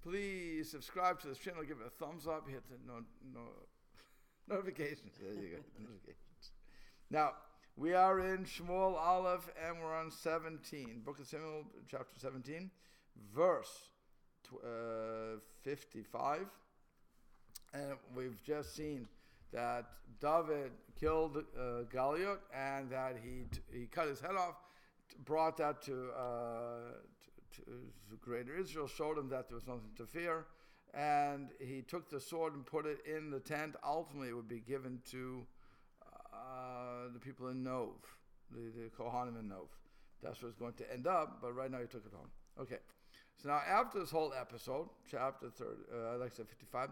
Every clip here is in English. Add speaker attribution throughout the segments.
Speaker 1: Please subscribe to this channel. Give it a thumbs up. Hit the notifications. There you go. Notifications. Now, we are in Shmuel Aleph, and we're on 17. Book of Samuel, chapter 17, verse 55. And we've just seen that David killed Goliath, and that he cut his head off, brought that to Greater Israel, showed him that there was nothing to fear, and he took the sword and put it in the tent. Ultimately, it would be given to the people in Nov, the Kohanim in Nov. That's where it's going to end up, but right now he took it home. Okay. So now after this whole episode, chapter 55,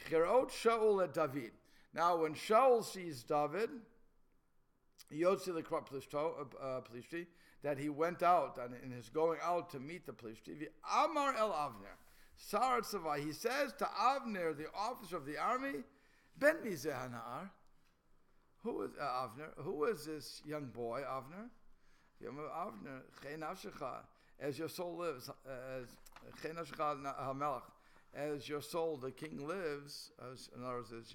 Speaker 1: Cherot Shaul at David. Now when Shaul sees David, Yotzi the Plishti, that he went out, and in his going out to meet the Plishti, Amar el Avner, Sarat Savai, he says to Avner, the officer of the army, Ben Mizeh Hanar, who is Avner? Who is this young boy, Avner? Avner, Chei Nafshecha, as your soul lives, as Chei Nafshecha HaMelech, as your soul, the king lives, in other words, as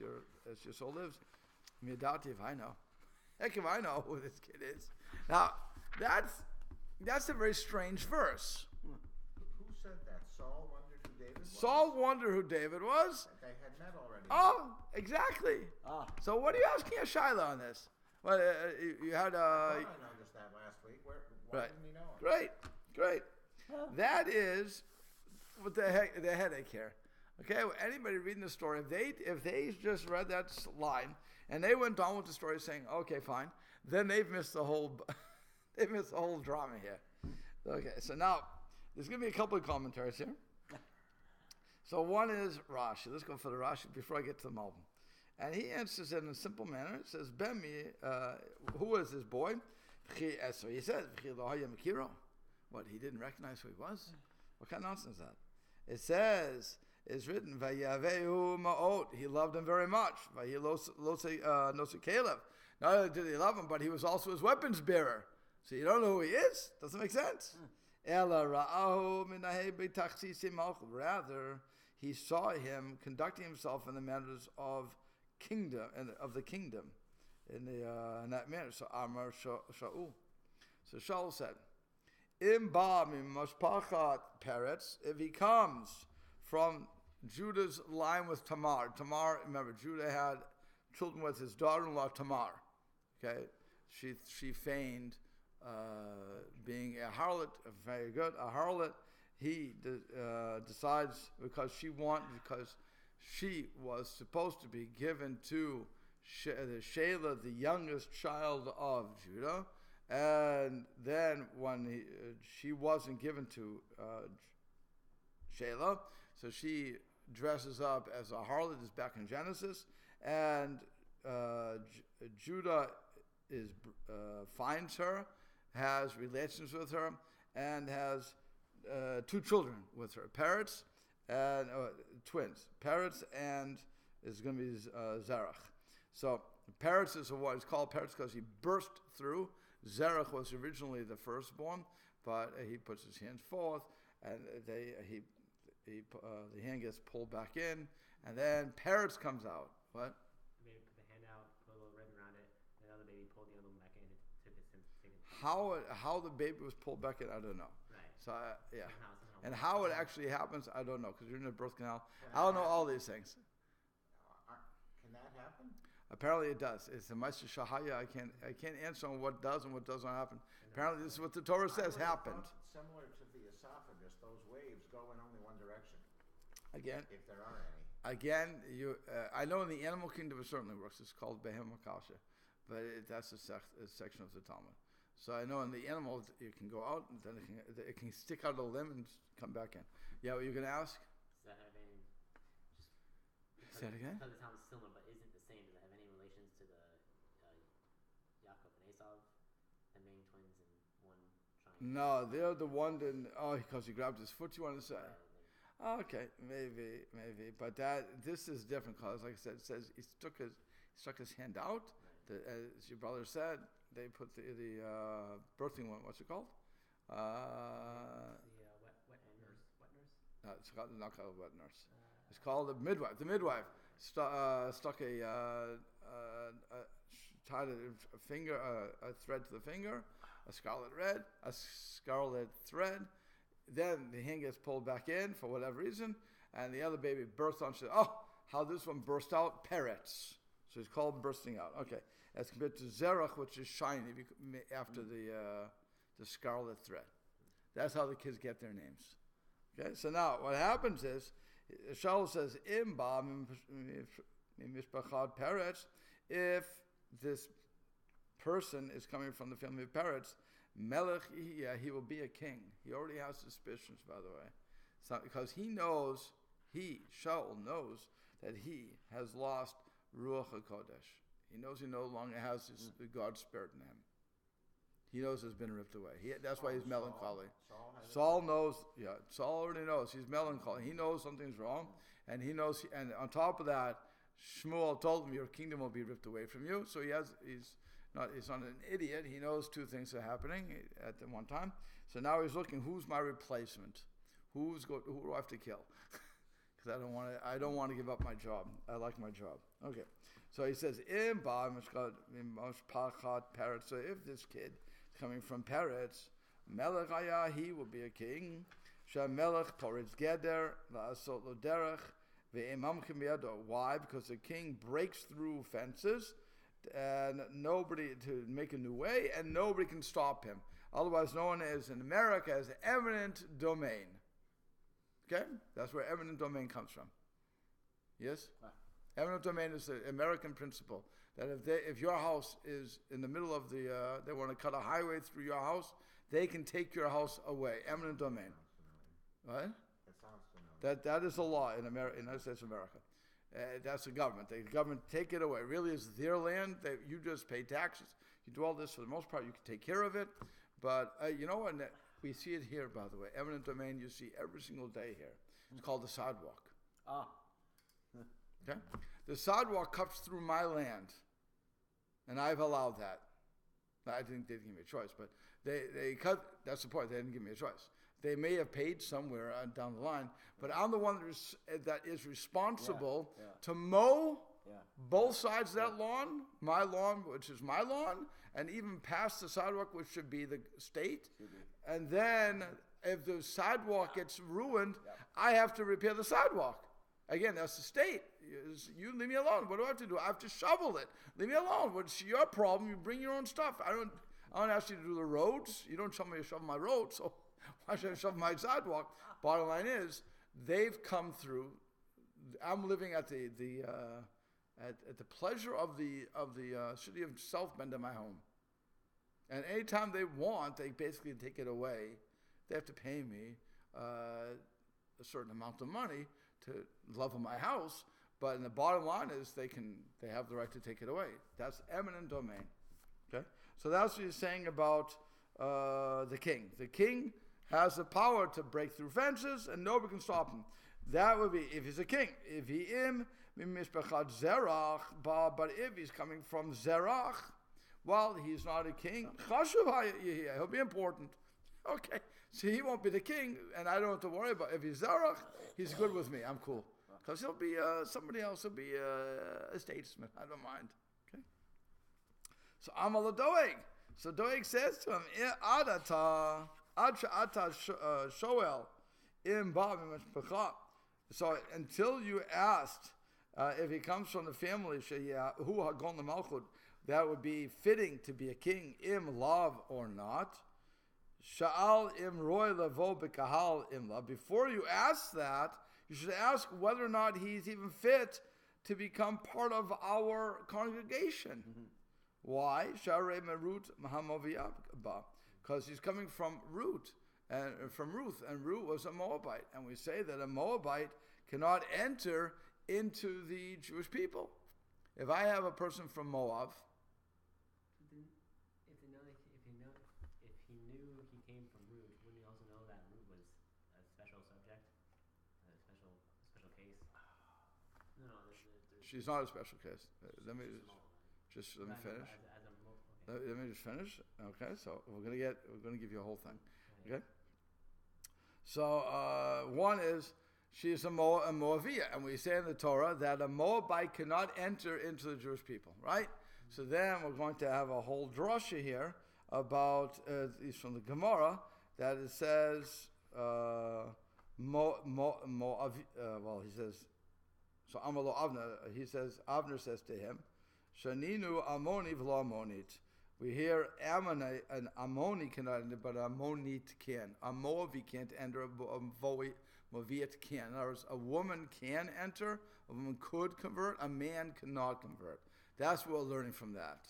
Speaker 1: your soul lives, Midati, if I know. Heck if I know who this kid is. Now, that's a very strange verse.
Speaker 2: Who said that? Saul wondered who David was?
Speaker 1: Saul wondered who David was.
Speaker 2: They had met already.
Speaker 1: Oh, exactly. So what are you asking a Shiloh on this? Well, you had
Speaker 2: I noticed that last week. Why didn't he know it?
Speaker 1: Great. That is what the headache here. Okay, well, anybody reading the story, if they just read that line and they went on with the story saying, okay, fine, then they've missed the whole drama here. Okay, so now there's going to be a couple of commentaries here. So one is Rashi. Let's go for the Rashi before I get to the Malbim. And he answers it in a simple manner. It says, Bemi, who is this boy? So he says, what, he didn't recognize who he was? What kind of nonsense is that? It says, it's written, Vayavehu ma'ot. He loved him very much. Caleb. Not only did he love him, but he was also his weapons bearer. So you don't know who he is? Doesn't make sense. Rather, he saw him conducting himself in the matters of kingdom and of the kingdom in that manner. So Amar Shaul. So Shaul said, if he comes from Judah's line with Tamar. Tamar, remember, Judah had children with his daughter-in-law Tamar. Okay, she feigned being a harlot, very good, a harlot. He decides because she was supposed to be given to Shelah, the youngest child of Judah, and then when she wasn't given to Shelah, so she dresses up as a harlot, is back in Genesis, and Judah finds her, has relations with her, and has 2 children with her, parrots and twins. Parrots and is going to be Zerach. So parrots is what is called parrots because he burst through. Zerach was originally the firstborn, but he puts his hands forth, and the hand gets pulled back in, and then parrots comes out. What?
Speaker 3: Maybe put the hand out, put a little ribbon around it, and the other baby pulled the other one back in. And took his
Speaker 1: How the baby was pulled back in, I don't know.
Speaker 3: Right.
Speaker 1: So yeah,
Speaker 3: Somehow.
Speaker 1: and how it actually happens, I don't know, because you're in the birth canal. I don't know all these things.
Speaker 2: Can that happen?
Speaker 1: Apparently it does. It's a Meister Shahaya. I can't answer on what does and what does not happen. Apparently this is what the Torah says happened.
Speaker 2: Similar to the esophagus, those waves go in only one direction.
Speaker 1: Again,
Speaker 2: if there are any.
Speaker 1: Again, I know in the animal kingdom it certainly works. It's called Behem Makasha, but that's a section of the Talmud. So I know in the animal you can go out and then it can stick out of the limb and come back in. Yeah, what you're going to ask?
Speaker 3: Does that have any?
Speaker 1: Say that again?
Speaker 3: Because it sounds similar, but isn't the same. Does it have any relations to the Yaakov and Esau, the main twins in one triangle?
Speaker 1: No, they're the one that because he grabbed his foot. You want to say? Okay, maybe, but this is different because, like I said, it says he stuck his hand out. Right. As your brother said, they put the birthing one. What's it called?
Speaker 3: The wet nurse.
Speaker 1: It's called not called a wet nurse. It's called a midwife. The midwife stuck tied a finger, a thread to the finger, a scarlet thread. Then the hand gets pulled back in for whatever reason, and the other baby bursts out. She says, "Oh, how this one burst out? Peretz." So it's called bursting out. Okay, as compared to zerach, which is shiny after the scarlet thread. That's how the kids get their names. Okay, so now what happens is, Shaul says, "Imba mishpachad Peretz," if this person is coming from the family of Peretz, Melech, he will be a king. He already has suspicions, by the way. So, because Shaul knows that he has lost Ruach HaKodesh. He knows he no longer has God's spirit in him. He knows it's been ripped away. That's why he's melancholy. Saul knows, Saul already knows. He's melancholy. He knows something's wrong. And he knows, and on top of that, Shmuel told him, your kingdom will be ripped away from you. So he's not an idiot. He knows two things are happening at the one time. So now he's looking, who's my replacement? Who do I have to kill? Because I don't want to give up my job. I like my job. Okay. So he says, so if this kid is coming from Peretz, Melech he will be a king. Melech poritz geder la'asot lo derech ve'imam k'miyado. Why? Because the king breaks through fences and nobody to make a new way, and nobody can stop him. Otherwise known as in America as eminent domain. Okay? That's where eminent domain comes from. Yes? Eminent domain is the American principle that if your house is in the middle of they want to cut a highway through your house, they can take your house away. Eminent domain. What?
Speaker 2: That sounds familiar.
Speaker 1: That is a law in United States of America. That's the government. The government take it away. Really, it's their land. You just pay taxes. You do all this for the most part. You can take care of it. But you know what? We see it here, by the way. Eminent domain you see every single day here. It's called the sidewalk.
Speaker 3: Ah.
Speaker 1: Okay? The sidewalk cuts through my land. And I've allowed that. I think they didn't give me a choice, but they cut. That's the point. They didn't give me a choice. They may have paid somewhere down the line, but I'm the one that is responsible to mow both sides of that lawn, my lawn, which is my lawn, and even past the sidewalk, which should be the state. And then if the sidewalk gets ruined, I have to repair the sidewalk. Again, that's the state. You leave me alone. What do I have to do? I have to shovel it. Leave me alone. What's your problem? You bring your own stuff. I don't ask you to do the roads. You don't tell me to shovel my road, so why should I shovel my sidewalk? Bottom line is, they've come through. I'm living at the pleasure of the city of South Bend in my home. And anytime they want, they basically take it away. They have to pay me a certain amount of money to level my house. But in the bottom line is they have the right to take it away. That's eminent domain. Okay? So that's what he's saying about the king. The king has the power to break through fences and nobody can stop him. That would be if he's a king. If he mishpachat zerach, but if he's coming from zerach, well, he's not a king. He'll be important. Okay, so he won't be the king, and I don't have to worry about if he's zerach. He's good with me. I'm cool because he'll be somebody else. Will be a statesman. I don't mind. Okay. So Amal Doeg. So Doeg says to him, Adata Shoel im Mishpachat. So until you asked if he comes from the family who hagon the malchut, that would be fitting to be a king, im lav or not. Sha'al im roy levo bekahal im lav. Before you ask that, you should ask whether or not he's even fit to become part of our congregation. Mm-hmm. Why? Sharei merut mahamoviyabba. Because he's coming from Ruth, and Ruth was a Moabite, and we say that a Moabite cannot enter into the Jewish people. If I have a person from Moab,
Speaker 3: if he knew he came from Ruth, wouldn't he also know that Ruth was a special subject, a special case? No,
Speaker 1: she's not a special case. Let me finish. Let me just finish. Okay, so we're gonna give you a whole thing. Okay. So one is she's a Moabite, and we say in the Torah that a Moabite cannot enter into the Jewish people, right? So then we're going to have a whole drasha here about, it's from the Gemara, that it says, he says, so Amalo Avner, he says, Avner says to him, Shaninu Amoni v'lo Ammonit. We hear Ammoni, an Ammoni cannot enter, but an Ammonite can. A Moabite can't enter, a Moabite can. In other words, a woman can enter, a woman could convert, a man cannot convert. That's what we're learning from that.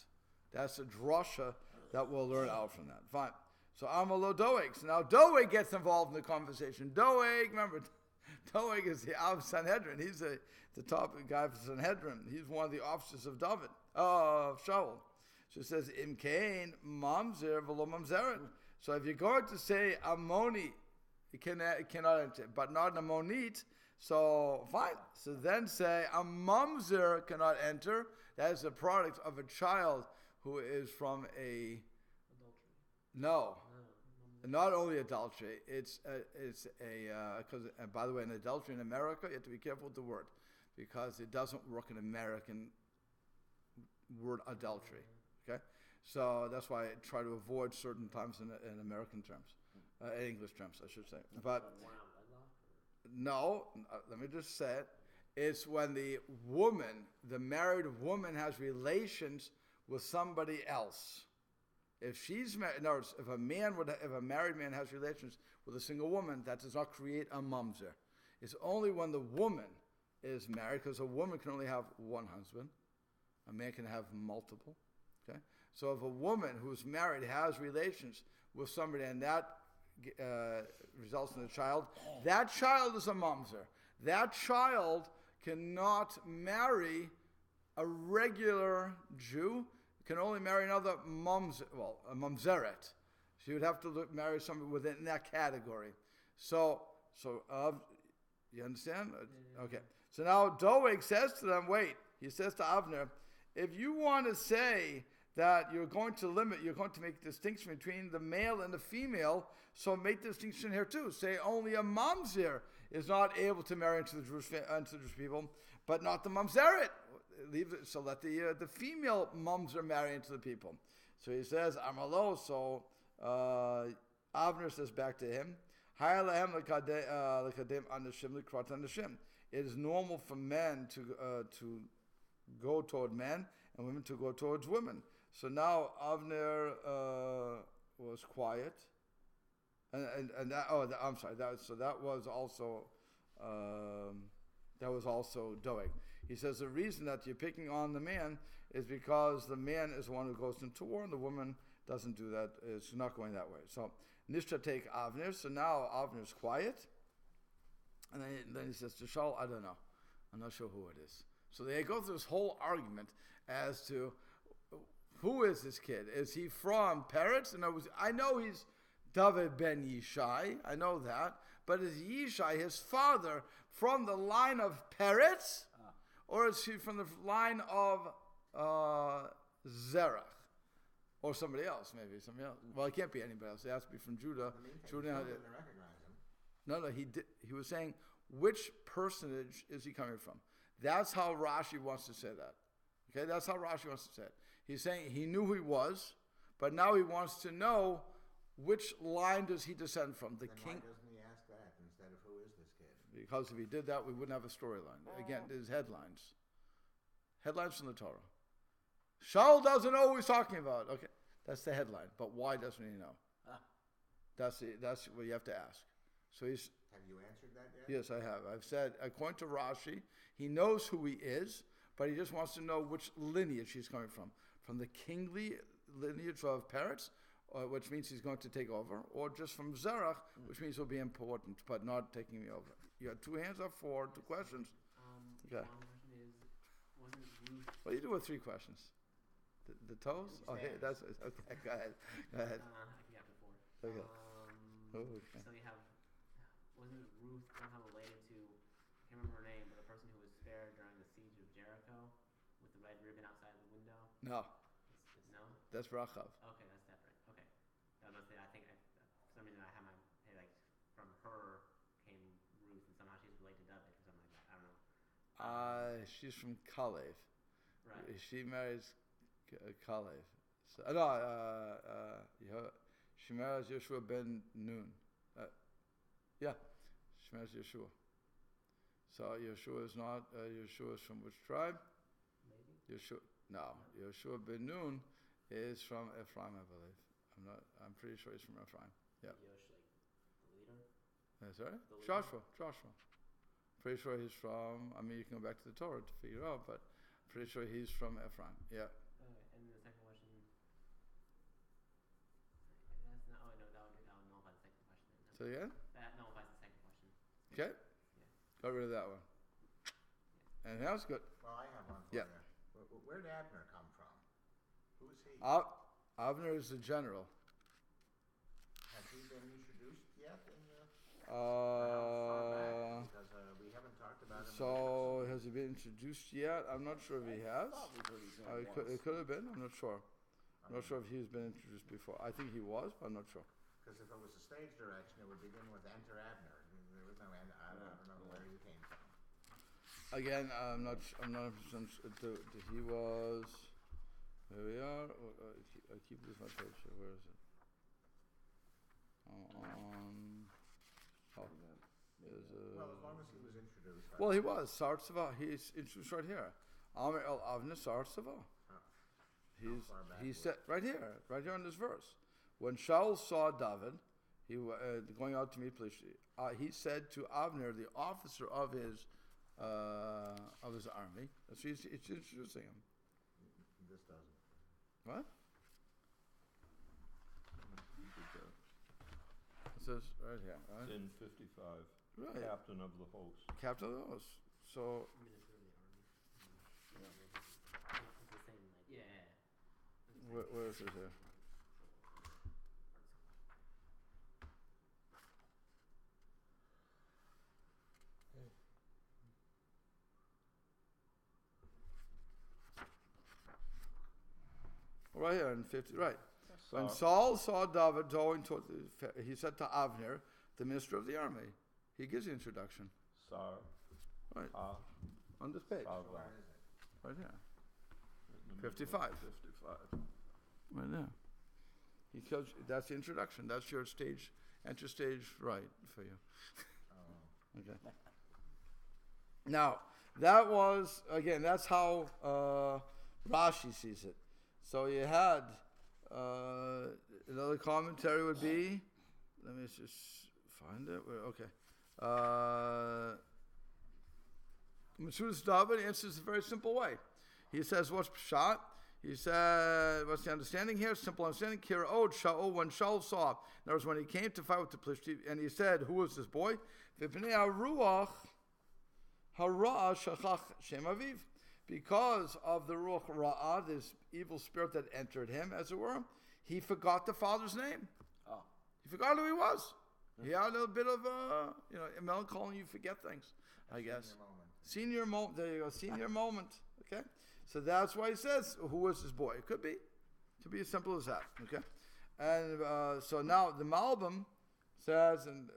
Speaker 1: That's a drasha that we'll learn out from that. Fine. So Amalo Doeg. So now Doeg gets involved in the conversation. Doeg, remember, Doeg is the Av Sanhedrin. He's the top guy for Sanhedrin. He's one of the officers of David, of Shaul. So it says, Im Kain mamzer v'lo mamzeret. So if you're going to say Ammoni, it cannot enter, but not an Ammonite, so fine. So then say a mamzer cannot enter. That is a product of a child who is from a not only adultery. It's because by the way, in adultery in America, you have to be careful with the word because it doesn't work in American word adultery. Okay, so that's why I try to avoid certain times in American terms, English terms, I should say. But no, let me just say it. It's when the married woman, has relations with somebody else. If she's married, in other words, if a married man has relations with a single woman, that does not create a mamzer. It's only when the woman is married, because a woman can only have one husband, a man can have multiple. Okay, so if a woman who's married has relations with somebody and that results in a child, that child is a mamzer. That child cannot marry a regular Jew. Can only marry another a mamzeret. She would have to marry somebody within that category. So you understand? Okay. So now Doeg says to them, wait. He says to Avner, if you want to say that you're going to make distinction between the male and the female, so make the distinction here too. Say only a mamzer is not able to marry into the Jewish people, but not the mamzeret. So let the female mamzer marry into the people. So he says, Amalo. So Avner says back to him, it is normal for men to go toward men and women to go towards women. So now Avner was quiet, and that, I'm sorry. That was also Doeg. He says the reason that you're picking on the man is because the man is the one who goes into war, and the woman doesn't do that. It's not going that way. So Nishta take Avner. So now Avner's quiet, and then he says to Shaul, I don't know. I'm not sure who it is. So they go through this whole argument as to who is this kid? Is he from Peretz? And I know he's David ben Yishai. I know that. But is Yishai, his father, from the line of Peretz? Or is he from the line of Zerach? Or somebody else, maybe. Somebody else. Well, it can't be anybody else. It has to be from Judah.
Speaker 2: Judah didn't recognize him.
Speaker 1: No, he was saying, which personage is he coming from? That's how Rashi wants to say that. Okay, that's how Rashi wants to say it. He's saying he knew who he was, but now he wants to know which line does he descend from. The king.
Speaker 2: Why doesn't he ask that instead of who is this kid?
Speaker 1: Because if he did that, we wouldn't have a storyline. Again, there's headlines. Headlines from the Torah. Shaul doesn't know who he's talking about. Okay, that's the headline. But why doesn't he know? That's what you have to ask. So he's.
Speaker 2: Have you answered that yet?
Speaker 1: Yes, I have. I've said, according to Rashi, he knows who he is, but he just wants to know which lineage he's coming from. From the kingly lineage of Peretz, which means he's going to take over, or just from Zerach, which means he'll be important, but not taking me over. You have two hands up for 2 questions. Okay.
Speaker 3: One question is, wasn't Ruth...
Speaker 1: What do you do with 3 questions? The toes? Oh, hey, that's... Okay, go ahead.
Speaker 3: I can get to 4.
Speaker 1: Okay.
Speaker 3: So you have... Wasn't Ruth somehow related to... I can't remember her name, but the person who was spared during the siege of Jericho with the red ribbon outside the window?
Speaker 1: No.
Speaker 3: No?
Speaker 1: That's Rachav.
Speaker 3: Okay, that's separate. Okay. I think for some reason I have my head like from her
Speaker 1: She's from Kalev.
Speaker 3: Right.
Speaker 1: She marries Kalev. So, no, she marries Yeshua ben Nun. Yeah, she marries Yeshua. So Yeshua is not, Yeshua is from which tribe?
Speaker 3: Maybe.
Speaker 1: Yeshua ben Nun is from Ephraim, I believe. I'm pretty sure he's from Ephraim. Yeah.
Speaker 3: Yosh, like the leader.
Speaker 1: Sorry?
Speaker 3: The leader?
Speaker 1: Joshua. Pretty sure he's from, you can go back to the Torah to figure out, but pretty sure he's from Ephraim. Yeah.
Speaker 3: Okay, and the second question. That would nullify the second question.
Speaker 1: So yeah?
Speaker 3: That nullifies the second question.
Speaker 1: Okay.
Speaker 3: Yeah.
Speaker 1: Got rid of that one.
Speaker 3: Yeah.
Speaker 1: Anything else? Good.
Speaker 2: Well, I have one for
Speaker 1: Yeah.
Speaker 2: you. Where did Abner come from? Who's he?
Speaker 1: Avner is the general.
Speaker 2: Has he been introduced yet in the... Because we haven't talked about him.
Speaker 1: So has he been introduced yet? I'm not sure if he has.
Speaker 4: Thought we heard his name
Speaker 1: It could have been. I'm not sure. I'm not sure if he's been introduced before. I think he was, but I'm not sure.
Speaker 2: Because if it was a stage direction, it would begin with Enter Abner. There was no end. I don't know where he came from.
Speaker 1: Again, I'm not 100% he was. Here we are. I keep this my page here. Where is it?
Speaker 2: Well, as long as he was introduced.
Speaker 1: Well, he was Sartzava. He's introduced right here. Amir el Avner Sartzava. He said right here in this verse. When Shaul saw David, he going out to meet Plishti, he said to Avner, the officer of his army. So it's introducing him.
Speaker 2: This doesn't.
Speaker 1: What? It says right here, right?
Speaker 4: In 55.
Speaker 1: Right.
Speaker 4: Captain of the host.
Speaker 1: Captain of the host. So
Speaker 3: Minister of the army. It's the same, like, yeah.
Speaker 1: where is it here? Right here in 50, right. When Saul saw David going toward, he said to Avner, the minister of the army. He gives the introduction.
Speaker 4: Sar.
Speaker 1: Right. On this page.
Speaker 2: So where is it?
Speaker 1: Right here. 55.
Speaker 4: 55.
Speaker 1: Right there. He tells you, that's the introduction. That's your stage, enter stage right for you. Okay. Now, that was, again, that's how Rashi sees it. So you had, another commentary would be, let me just find it. Okay. Metzudas David answers a very simple way. He says, what's Pshat? He said, what's the understanding here? Simple understanding. Kira Od Shaul, when Shaul saw, in other words, when he came to fight with the Plishti, and he said, who was this boy? V'pnei haruach hara shachach shem aviv. Because of the ruach ra'ah, this evil spirit that entered him, as it were, he forgot the father's name.
Speaker 4: Oh.
Speaker 1: He forgot who he was. He had a little bit of a melancholy. You forget things, I guess. Senior moment. There you go. Senior moment. Okay. So that's why he says, "Who was this boy?" It could be as simple as that. Okay. And so now the Malbim says, and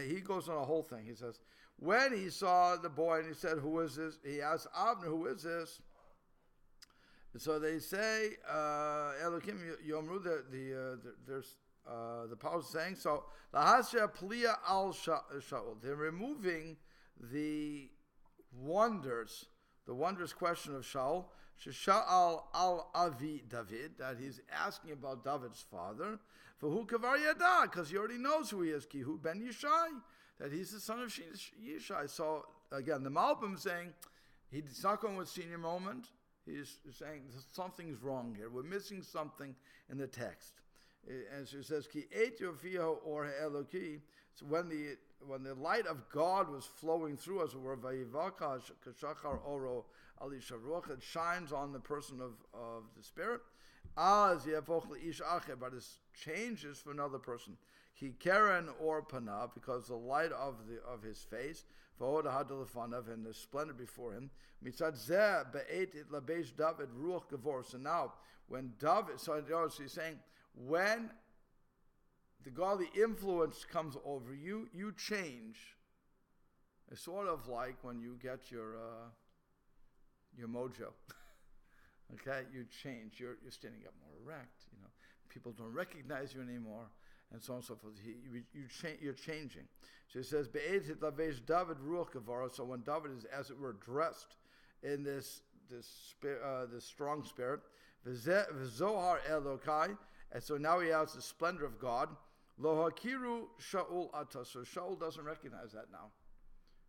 Speaker 1: he goes on a whole thing. He says, when he saw the boy and he said, "Who is this?" He asked Avner, "Who is this?" And so they say, "Elokim Yomru." There's the power saying so. Lahasya Plia al Shaul. They're removing the wondrous question of Shaul. Shesha'al al Avi David, that he's asking about David's father. For who kavar yada, because he already knows who he is. Kihu ben Yishai, that he's the son of Yishai. So again, the Malbim saying he's not going with senior moment. He's saying something's wrong here. We're missing something in the text. And so it says, "Ki et yofiho or eloki." So when the light of God was flowing through us, where vayivaka kashachar oro ali sharuach, it shines on the person of the spirit. As yevoch leish acher, but it changes for another person. Ki keren or pana, because the light of his face, v'od hadalefanav, and the splendor before him. Mitzad zeh be'et it labesh David ruach gevor. So now when David, so he's saying, when the godly influence comes over you, you change. It's sort of like when you get your mojo. Okay, you change. You're standing up more erect. People don't recognize you anymore, and so on and so forth. You're changing. So it says, "Be'ed lavesh David ruach gevara." So when David is, as it were, dressed in this strong spirit, v'zohar Elokai, and so now he has the splendor of God. Lo hakiru Shaul ata. So Shaul doesn't recognize that now.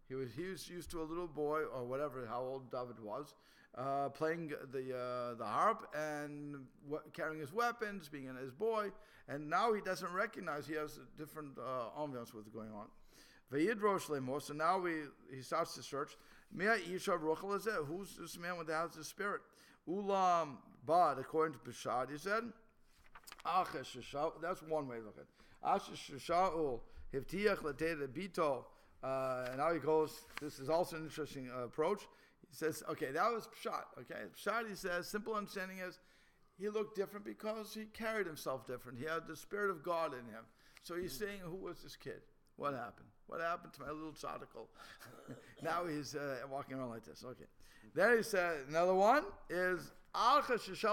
Speaker 1: He was used to a little boy, or whatever, how old David was, playing the harp and carrying his weapons, being his boy, and now he doesn't recognize. He has a different ambiance with going on. V'yidrosh lemo. So now he starts to search. Who's this man with the house of spirit? Ulam bad, according to Peshad, he said. That's one way to look at it. Shaul hivtiach latei bito. And now he goes, this is also an interesting approach. He says, okay, that was Pshat. Okay, Pshat, he says, simple understanding is, he looked different because he carried himself different. He had the Spirit of God in him. So he's saying, who was this kid? What happened? What happened to my little tzaddikel? Now he's walking around like this. Okay. Then he said, another one is, after he's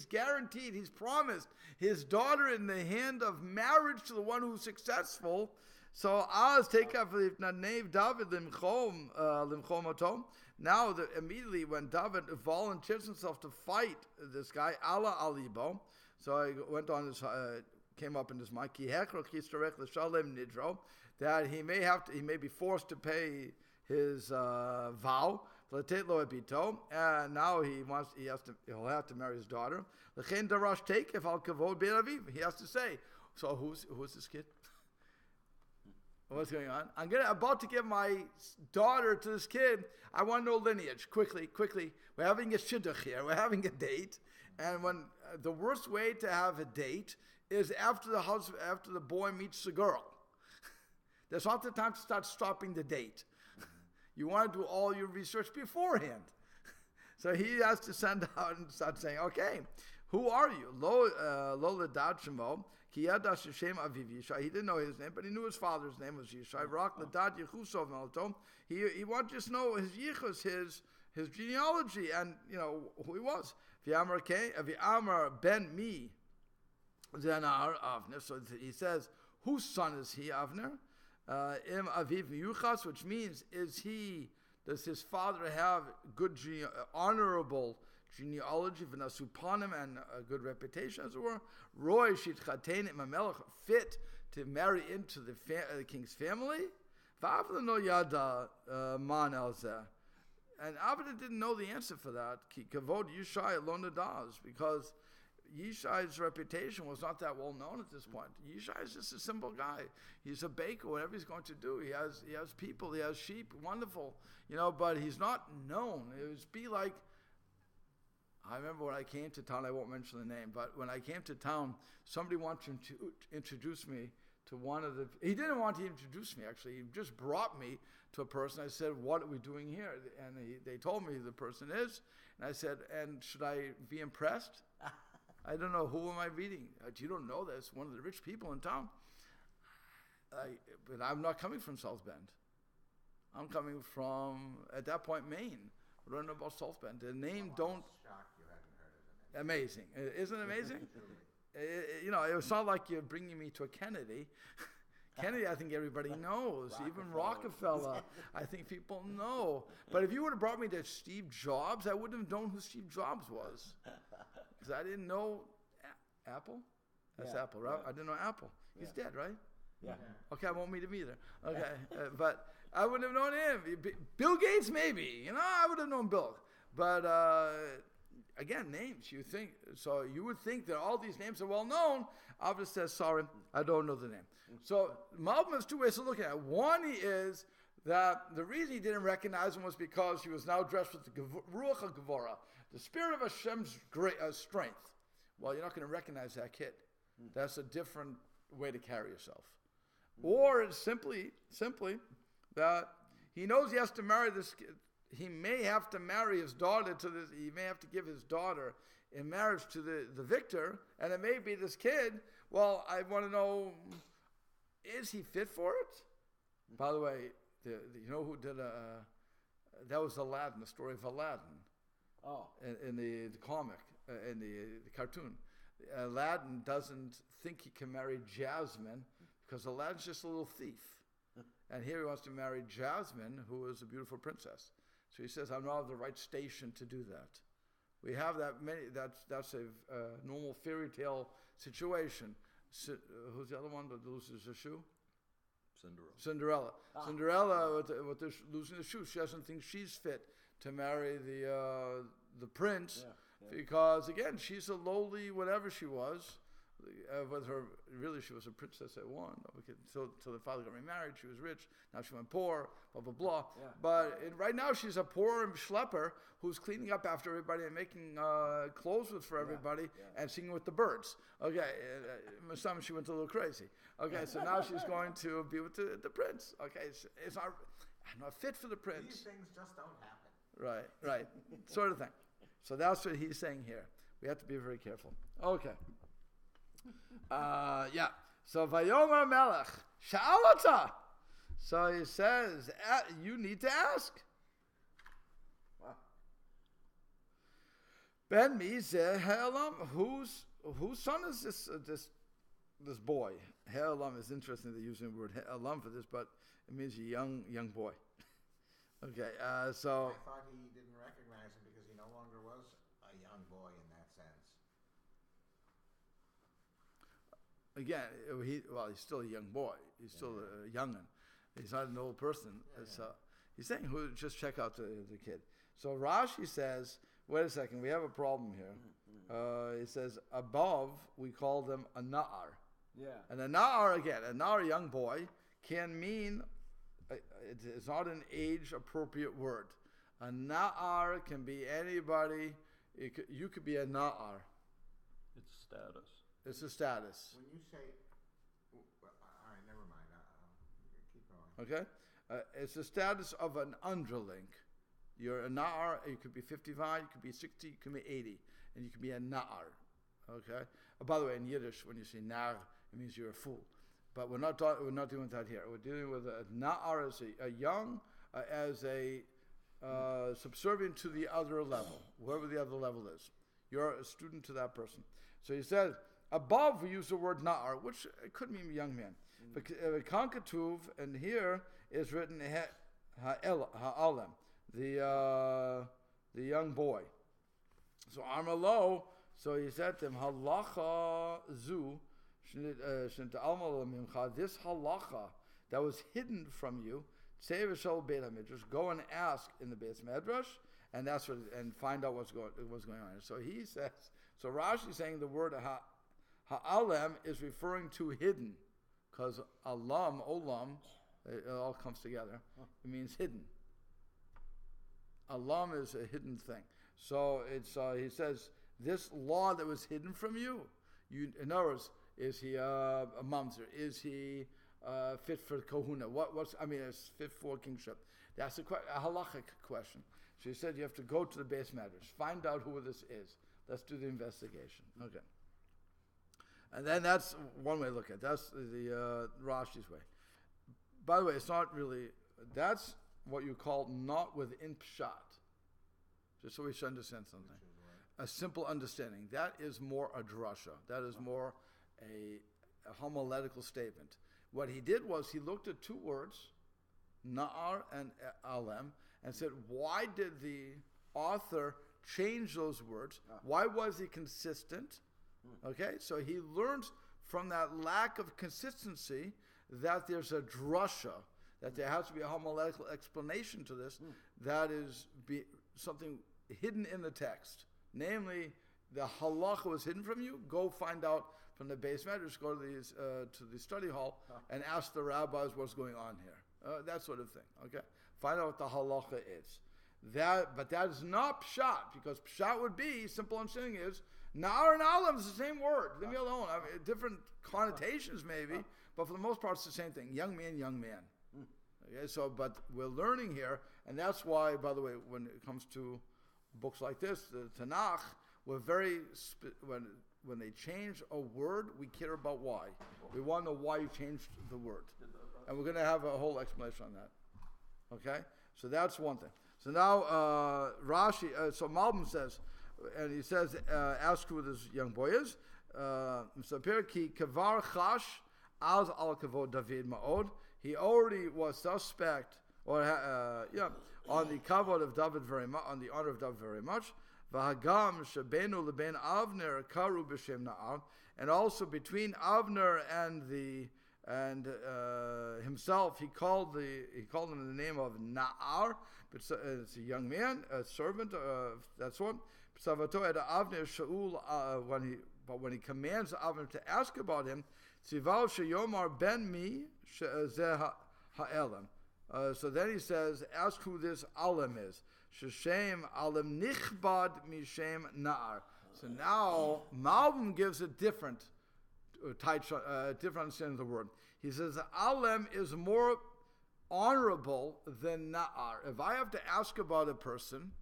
Speaker 1: guaranteed, he's promised his daughter in the hand of marriage to the one who's successful. So take up David limchom. Now immediately when David volunteers himself to fight this guy, Allah alibo. So I went on this, came up in this mind, that he may be forced to pay his vow. And now he'll have to marry his daughter. He has to say, so who's this kid? What's going on? I'm about to give my daughter to this kid. I want to know lineage. Quickly. We're having a shidduch here. We're having a date. And when the worst way to have a date is after the boy meets the girl. That's not the time to start stopping the date. You want to do all your research beforehand. So he has to send out and start saying, okay, who are you? Lo ledad shemo, ki yadash Hashem aviv Yishai. He didn't know his name, but he knew his father's name was Yishai. Rak ledad yechusov melto. He wanted to just know his yichus, his genealogy, and who he was. V'amar ben mi zenar Avner. So he says, whose son is he, Avner? Im aviv miyuchas, which means does his father have good honorable genealogy, v'nasupanim, and a good reputation, as it were? Roy shitchatein im hamelech, fit to marry into the king's family? V'avla no yada man elzeh. And Avner didn't know the answer for that. Ki kavod Yishai alone does, because Yishai's reputation was not that well known at this point. Yishai is just a simple guy. He's a baker, whatever he's going to do. He has people, he has sheep, wonderful, but he's not known. It would be like, I remember when I came to town, I won't mention the name, but when I came to town, somebody wanted to introduce me to he didn't want to introduce me, actually. He just brought me to a person. I said, what are we doing here? And they told me who the person is. And I said, and should I be impressed? I don't know, who am I meeting? You don't know this, one of the rich people in town. But I'm not coming from South Bend. I'm coming from, at that point, Maine. I don't know about South Bend. The name don't...
Speaker 2: Shocked you hadn't heard of the name.
Speaker 1: Amazing. Isn't it amazing? It was not like you're bringing me to a Kennedy. Kennedy, I think everybody knows. Even Rockefeller, I think people know. But if you would have brought me to Steve Jobs, I wouldn't have known who Steve Jobs was. Because I didn't know Apple. That's Apple, right? I didn't know Apple. He's dead, right?
Speaker 4: Yeah.
Speaker 1: Okay, I won't meet him either. Okay, but I wouldn't have known him. Bill Gates, maybe. I would have known Bill. But again, names. You would think that all these names are well known. Avner says, sorry, I don't know the name. So Malbim has two ways to look at it. One is that the reason he didn't recognize him was because he was now dressed with the Ruach HaGevora, the spirit of Hashem's strength. Well, you're not going to recognize that kid. That's a different way to carry yourself. Or it's simply that he knows he has to marry this kid. He may have to marry his daughter to this. He may have to give his daughter in marriage to the victor, and it may be this kid. Well, I want to know is he fit for it? By the way, you know who did that was Aladdin, the story of Aladdin.
Speaker 5: Oh.
Speaker 1: In the comic, in the cartoon. Aladdin doesn't think he can marry Jasmine because Aladdin's just a little thief. And here he wants to marry Jasmine, who is a beautiful princess. So he says, I'm not at the right station to do that. We have that's a normal fairy tale situation. Who's the other one that loses a shoe? Cinderella. Cinderella, with losing the shoe, she doesn't think she's fit to marry the prince because, again, she's a lowly whatever she was. She was a princess at one. So the father got remarried. She was rich. Now she went poor. Blah blah blah.
Speaker 5: Yeah.
Speaker 1: But right now she's a poor schlepper who's cleaning up after everybody and making clothes for everybody and singing with the birds. Okay, some she went a little crazy. Okay, so now she's going to be with the prince. Okay, it's not. I'm not fit for the prince.
Speaker 2: These things just don't happen.
Speaker 1: Right, sort of thing. So that's what he's saying here. We have to be very careful. Okay. So Vayomer Melech Sha'alata. So he says, you need to ask.
Speaker 5: Wow.
Speaker 1: Ben Mizeh Ha'elam. Whose son is this boy? Ha'elam is interesting. They're using the word Ha'elam for this, but it means a young boy. Okay, so
Speaker 2: I thought he didn't recognize him because he no longer was a young boy in that sense.
Speaker 1: again, he's still a young boy. He's still a young'un. He's not an old person. So he's saying, just check out the kid. So Rashi says, wait a second, we have a problem here. He says, above, we call them a na'ar.
Speaker 5: Yeah.
Speaker 1: And a na'ar, young boy, can mean, it's not an age-appropriate word. A na'ar can be anybody. You could be a na'ar.
Speaker 4: It's status.
Speaker 1: It's a status.
Speaker 2: When you say, all right, never mind. Keep going.
Speaker 1: Okay? It's the status of an underling. You're a na'ar, you could be 55, you could be 60, you could be 80, and you could be a na'ar. Okay? By the way, in Yiddish, when you say nar, it means you're a fool. But we're not dealing with that here. We're dealing with a na'ar as a young, as a subservient to the other level, whoever the other level is. You're a student to that person. So he says, above we use the word na'ar, which it could mean young man. But Kankatuv, and here is written ha'alem, the young boy. So Armalo, so he said to him, halacha zu, this halacha that was hidden from you, just go and ask in the Beis Medrash, and that's what, and find out what's going on. So he says, so Rashi is saying the word ha'alem is referring to hidden, because olam, it all comes together. It means hidden. Alam is a hidden thing. So it's he says this law that was hidden from you. In other words, is he a mamzer? Is he fit for kahuna? Is fit for kingship? That's a halachic question. So he said you have to go to the Beis Medrash, find out who this is. Let's do the investigation. Okay. And then that's one way to look at it. That's the Rashi's way. By the way, it's not really, that's what you call not within pshat. Just so we should understand something. A simple understanding. That is more a drasha. That is more a homiletical statement. What he did was he looked at two words, na'ar and alem, and said, why did the author change those words? Why was he consistent? Okay, so he learns from that lack of consistency that there's a drasha, that there has to be a homiletical explanation to this, that is something hidden in the text. Namely, the halacha was hidden from you. Go find out from the Beis Medrash, go to the study hall and ask the rabbis what's going on here. That sort of thing, okay? Find out what the halacha is. But that is not pshat, because pshat would be, simple understanding is, na'ar and alam is the same word. Leave me alone. Different connotations maybe, but for the most part it's the same thing. Young man. Okay, so, but we're learning here, and that's why, by the way, when it comes to books like this, the Tanakh, we're when they change a word, we care about why. We want to know why you changed the word. And we're going to have a whole explanation on that. Okay? So that's one thing. So now Rashi, so Malbim says, and he says, ask who this young boy is. Mesapir ki kavar chash az al kavod David ma'od. He already was suspect, or on the kavod of David very much, on the honor of David very much. V'hagam shebenu leben Avner karu b'shem Na'ar, and also between Avner and himself, he called him in the name of Na'ar. But it's a young man, a servant. That's one. Savato at Avner Shaul when he commands Avner to ask about him, Tzival sheyomar ben mi she'ezeh ha'elam. So then he says, ask who this Alam is. Sheshem Alam nichbad mishem Na'ar. So now Malbim gives a different understanding of the word. He says Alam is more honorable than Na'ar. If I have to ask about a person,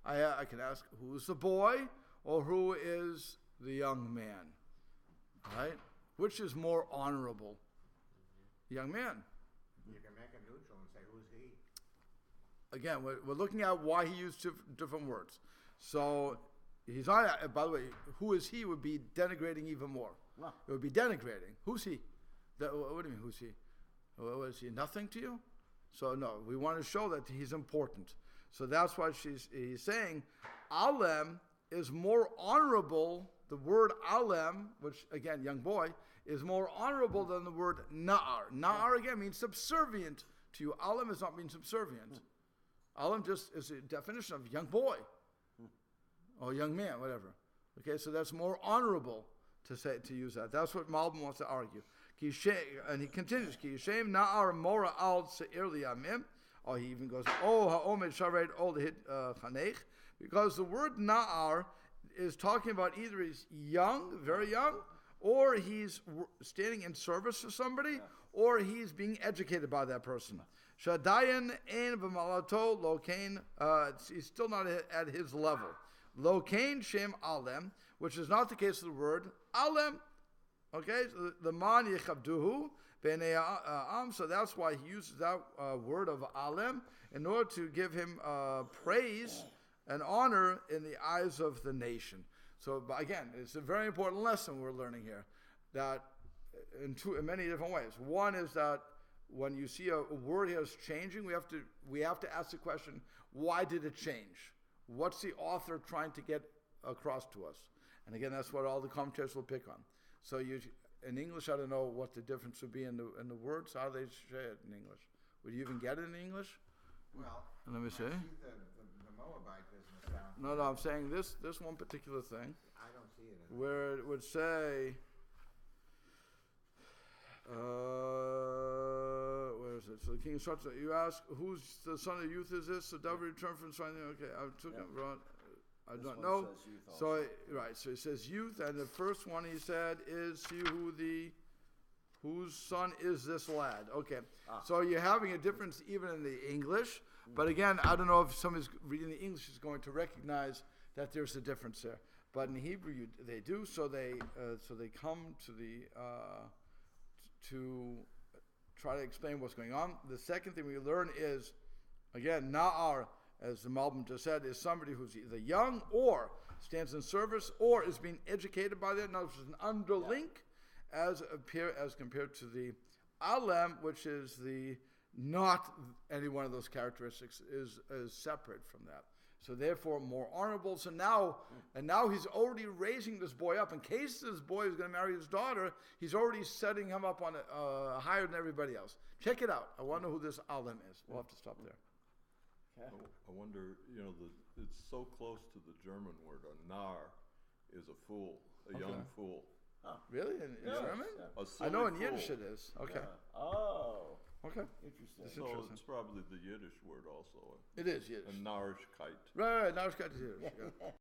Speaker 1: I can ask who's the boy or who is the young man, right? Which is more honorable? Young man.
Speaker 2: You can make it neutral and say, who's he?
Speaker 1: Again, we're looking at why he used different words. So he's not. By the way, who is he would be denigrating even more.
Speaker 5: Wow.
Speaker 1: It would be denigrating. Who's he? What do you mean? Who's he? Was he nothing to you? So no, we want to show that he's important. So that's why he's saying, Alem is more honorable. The word Alem, which again, young boy, is more honorable than the word Na'ar. Na'ar again means subservient to you. Alem is not mean subservient. Alem just is a definition of young boy or young man, whatever. Okay, so that's more honorable to use that. That's what Malbim wants to argue. And he continues, Ki Yishem Na'ar Mora Al Se'ir Liyamim. Or he even goes, Ha'omed Shared Ol Hit Chanech. Because the word Na'ar is talking about either he's young, very young, or he's standing in service to somebody, or he's being educated by that person. Shadayan Ein V'Malato Lokain, he's still not at his level. Lokain Shem Alem, which is not the case of the word Alem. Okay, so the man Yechavduhu B'nei Am, so that's why he uses that word of Alem in order to give him praise and honor in the eyes of the nation. So again, it's a very important lesson we're learning here, that in many different ways. One is that when you see a word here is changing, we have to ask the question, why did it change? What's the author trying to get across to us? And again, that's what all the commentators will pick on. So in English, I don't know what the difference would be in the words. How they say it in English? Would you even get it in English?
Speaker 2: Well,
Speaker 1: let me see.
Speaker 2: the Moabite business down.
Speaker 1: No, I'm saying this one particular thing.
Speaker 2: I don't see it.
Speaker 1: Where it would say, where is it? So the king instructs, you ask, who's the son of youth is this? So David returned from finding, okay, I took him around. I
Speaker 5: This
Speaker 1: don't
Speaker 5: one
Speaker 1: know.
Speaker 5: says youth also.
Speaker 1: So he says youth, and the first one he said is he whose son is this lad? Okay. So you're having a difference even in the English, but again, I don't know if somebody's reading the English is going to recognize that there's a difference there. But in Hebrew, they do. So they come to to try to explain what's going on. The second thing we learn is, again, Na'ar, as the Malbim just said, is somebody who's either young or stands in service or is being educated by that. Now, there's an underlink as compared to the Alem, which is not any one of those characteristics is separate from that. So therefore, more honorable. So now he's already raising this boy up. In case this boy is going to marry his daughter, he's already setting him up on higher than everybody else. Check it out. I want to know who this Alem is. We'll have to stop there.
Speaker 4: I wonder, it's so close to the German word. A nar is a fool, a young fool.
Speaker 5: Oh.
Speaker 1: Really? In German?
Speaker 4: A
Speaker 1: I
Speaker 4: silly
Speaker 1: know in
Speaker 4: fool.
Speaker 1: Yiddish it is. Okay.
Speaker 5: Yeah. Oh.
Speaker 1: Okay.
Speaker 5: Interesting.
Speaker 1: It's
Speaker 4: So
Speaker 1: interesting.
Speaker 4: it's probably the Yiddish word also.
Speaker 1: It is Yiddish.
Speaker 4: A narishkeit.
Speaker 1: Right. Now it's got to Yiddish. Yeah.